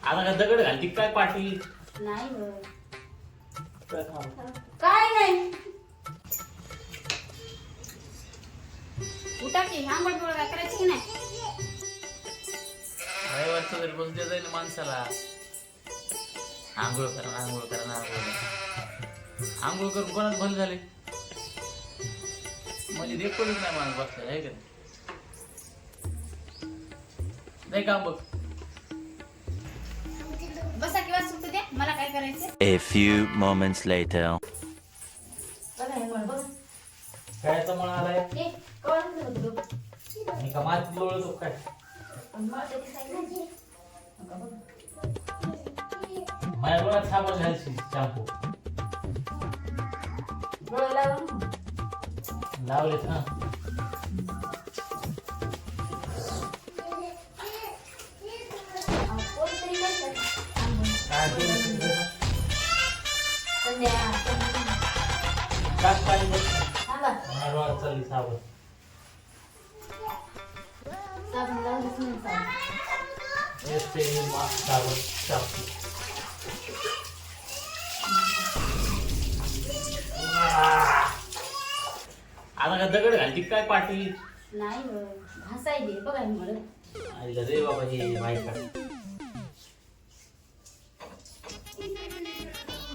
आता का दगड घालती काय पाठी? नाही ग. काय काय नाही. उठा की आंघोळ बिंघोळ काय करायची की नाही? वाजता तरी बस दे जाईल माणसाला. आंघोळ करा आंघोळ करा आंघोळ आंघोळ करून कोणाच बंद झाले म्हणजे रेकॉर्डिंग नाही माणूस बसला आहे का नाही काम बघ. बसा किंवा सुटू द्या मला काय करायचं. A few moments later. बघा हे मला बघ. काय तर मला आलाय ए कळलं तुला तुला. मी का माती लोळतो काय मला ते दिसायला बघ. माझ्या डोळ्यात साबण घालशील शॅम्पू डोळे लावून लावलेत ना. कोणतरी करतात. काय संध्या टाक पाणी बघ थांबा. माझ्या डोळ्यात चालली साबण. साबण लावलीच नाही साबण. येते साबण शॅम्पू. आता का दगड घालती काय पाठी? नाही ग. घासाय दे बघा हे मला. आईला रे बाबा हे माहिती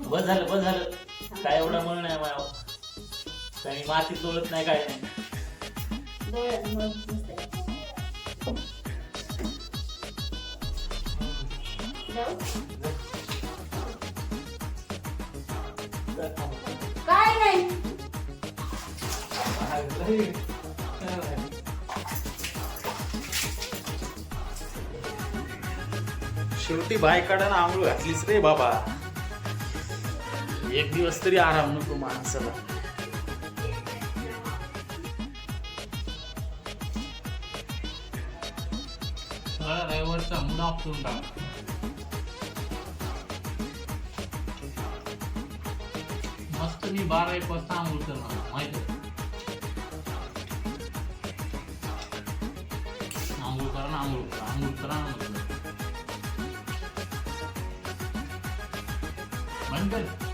बस झालं काय एवढं म्हण नाही मला काही मातीत लोळत नाही काय नाही. डोळ्यात मळ दिसतंय. जाऊ? काय नाही. शेवटी बायकाडानं आंघोळ घातलीच रे बाबा. एक दिवस तरी आराम नको माणसाला. रविवारचा मूड ऑफ करून टाक. मस्त मी 12-1 वाजता आंघोळ करणार माहिती आहे. आंघोळ करा ना आंघोळ करा ना म्हटलं. बंद कर.